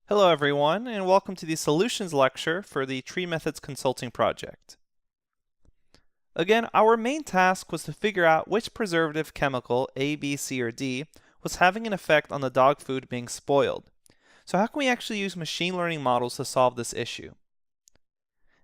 Hello everyone, and welcome to the solutions lecture for the Tree Methods Consulting project. Again, our main task was to figure out which preservative chemical, A, B, C, or D, was having an effect on the dog food being spoiled. So how can we actually use machine learning models to solve this issue?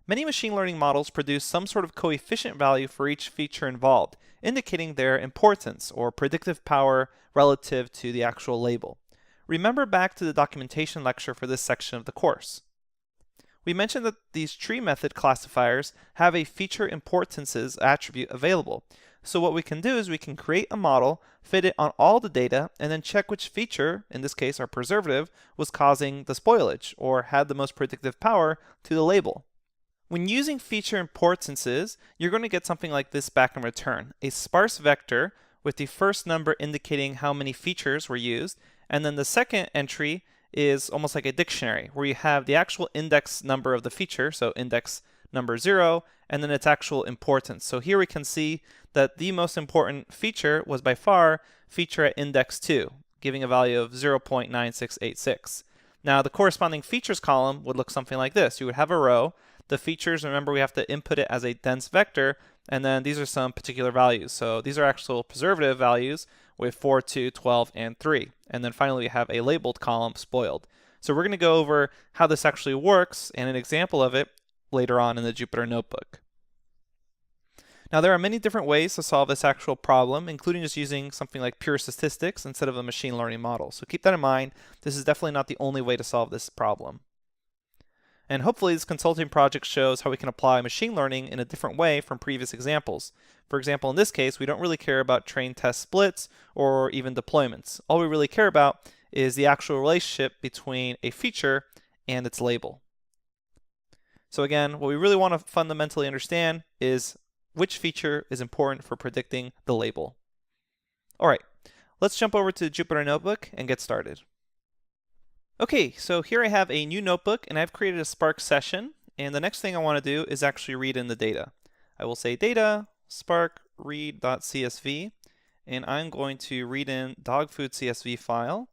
Many machine learning models produce some sort of coefficient value for each feature involved, indicating their importance or predictive power relative to the actual label. Remember back to the documentation lecture for this section of the course. We mentioned that these tree method classifiers have a feature importances attribute available. So what we can do is we can create a model, fit it on all the data, and then check which feature, in this case our preservative, was causing the spoilage or had the most predictive power to the label. When using feature importances, you're going to get something like this back in return, a sparse vector with the first number indicating how many features were used, and then the second entry is almost like a dictionary where you have the actual index number of the feature, so index number 0, and then its actual importance. So here we can see that the most important feature was by far feature at index 2, giving a value of 0.9686. Now the corresponding features column would look something like this. You would have a row. The features, remember, we have to input it as a dense vector, and then these are some particular values. So these are actual preservative values with 4, 2, 12, and 3. And then finally we have a labeled column, spoiled. So we're going to go over how this actually works and an example of it later on in the Jupyter Notebook. Now there are many different ways to solve this actual problem, including just using something like pure statistics instead of a machine learning model. So keep that in mind. This is definitely not the only way to solve this problem. And hopefully this consulting project shows how we can apply machine learning in a different way from previous examples. For example, in this case, we don't really care about train test splits or even deployments. All we really care about is the actual relationship between a feature and its label. So again, what we really want to fundamentally understand is which feature is important for predicting the label. All right, let's jump over to the Jupyter Notebook and get started. Okay, so here I have a new notebook and I've created a Spark session, and the next thing I want to do is actually read in the data. I will say data spark read.csv, and I'm going to read in dog food CSV file.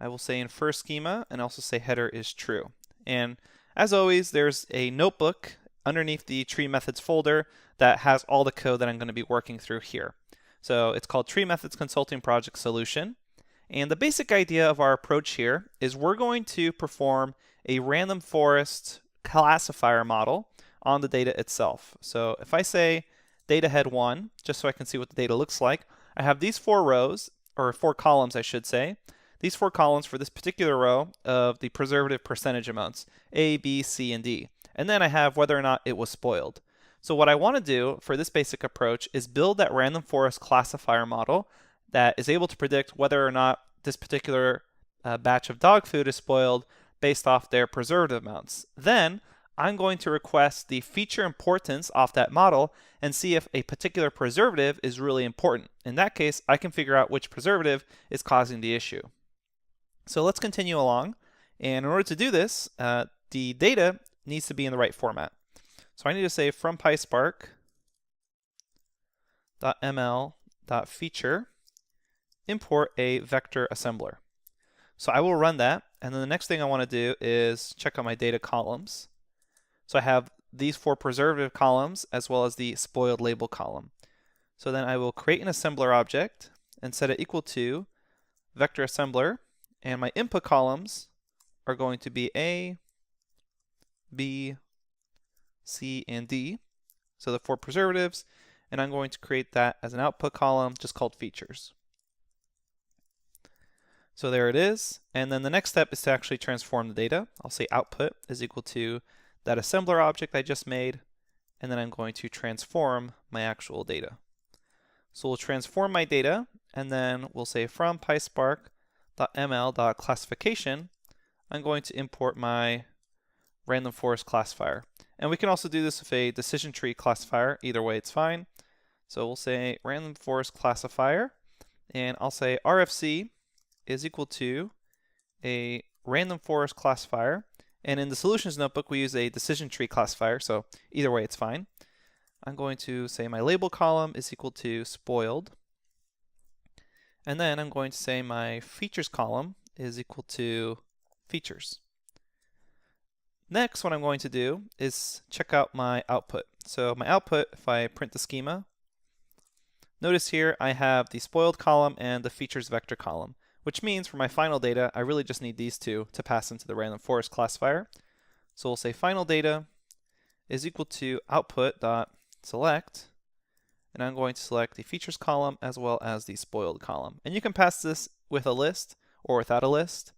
I will say in first schema and also say header is true. And as always, there's a notebook underneath the tree methods folder that has all the code that I'm going to be working through here. So it's called Tree Methods Consulting Project Solution. And the basic idea of our approach here is we're going to perform a random forest classifier model on the data itself. So if I say data head 1, just so I can see what the data looks like, I have these 4 rows, or 4 columns I should say, these 4 columns for this particular row of the preservative percentage amounts, A, B, C, and D. And then I have whether or not it was spoiled. So what I want to do for this basic approach is build that random forest classifier model that is able to predict whether or not this particular batch of dog food is spoiled based off their preservative amounts. Then I'm going to request the feature importance off that model and see if a particular preservative is really important. In that case, I can figure out which preservative is causing the issue. So let's continue along. And in order to do this, the data needs to be in the right format. So I need to say from PySpark.ml.feature import a vector assembler. So I will run that, and then the next thing I want to do is check on my data columns. So I have these 4 preservative columns as well as the spoiled label column. So then I will create an assembler object and set it equal to vector assembler, and my input columns are going to be A, B, C, and D. So the 4 preservatives, and I'm going to create that as an output column just called features. So there it is, and then the next step is to actually transform the data. I'll say output is equal to that assembler object I just made, and then I'm going to transform my actual data. So we'll transform my data, and then we'll say from PySpark.ml.classification, I'm going to import my random forest classifier. And we can also do this with a decision tree classifier. Either way, it's fine. So we'll say random forest classifier, and I'll say RFC is equal to a random forest classifier. And in the solutions notebook, we use a decision tree classifier. So either way, it's fine. I'm going to say my label column is equal to spoiled. And then I'm going to say my features column is equal to features. Next, what I'm going to do is check out my output. So my output, if I print the schema, notice here I have the spoiled column and the features vector column, which means for my final data, I really just need these two to pass into the random forest classifier. So we'll say final data is equal to output.select, and I'm going to select the features column as well as the spoiled column. And you can pass this with a list or without a list.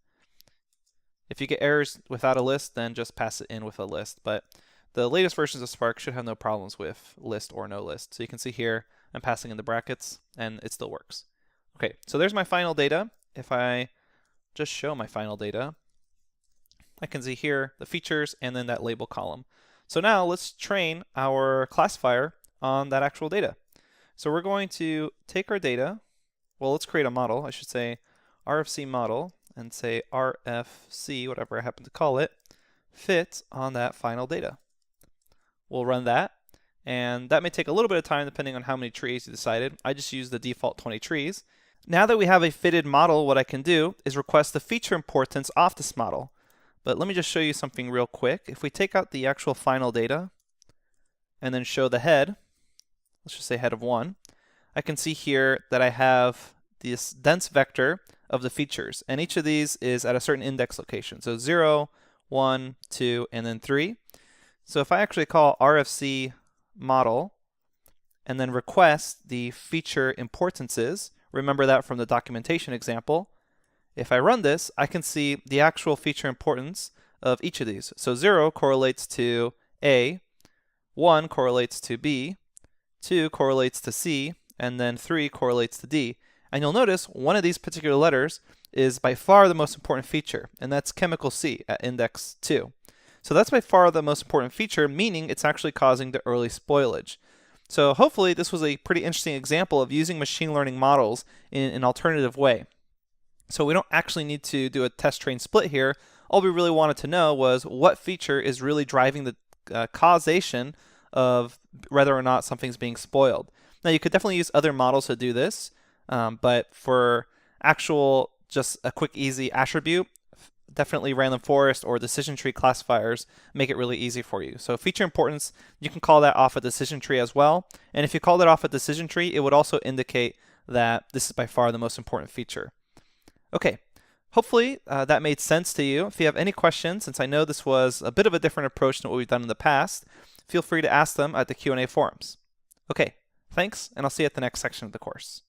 If you get errors without a list, then just pass it in with a list. But the latest versions of Spark should have no problems with list or no list. So you can see here, I'm passing in the brackets, and it still works. Okay, so there's my final data. If I just show my final data, I can see here the features and then that label column. So now let's train our classifier on that actual data. So we're going to take our data. Well, let's create a model. I should say RFC model, and say RFC, whatever I happen to call it, fit on that final data. We'll run that, and that may take a little bit of time depending on how many trees you decided. I just used the default 20 trees. Now that we have a fitted model, what I can do is request the feature importance off this model. But let me just show you something real quick. If we take out the actual final data and then show the head, let's just say head of 1, I can see here that I have this dense vector of the features, and each of these is at a certain index location. So 0, 1, 2, and then 3. So if I actually call RFC model and then request the feature importances, remember that from the documentation example, if I run this, I can see the actual feature importance of each of these. So 0 correlates to A, 1 correlates to B, 2 correlates to C, and then 3 correlates to D. And you'll notice one of these particular letters is by far the most important feature, and that's chemical C at index 2. So that's by far the most important feature, meaning it's actually causing the early spoilage. So hopefully this was a pretty interesting example of using machine learning models in an alternative way. So we don't actually need to do a test train split here. All we really wanted to know was what feature is really driving the causation of whether or not something's being spoiled. Now you could definitely use other models to do this. But for actual, just a quick, easy attribute, definitely random forest or decision tree classifiers make it really easy for you. So feature importance, you can call that off a decision tree as well. And if you call that off a decision tree, it would also indicate that this is by far the most important feature. Okay, hopefully that made sense to you. If you have any questions, since I know this was a bit of a different approach than what we've done in the past, feel free to ask them at the Q&A forums. Okay, thanks, and I'll see you at the next section of the course.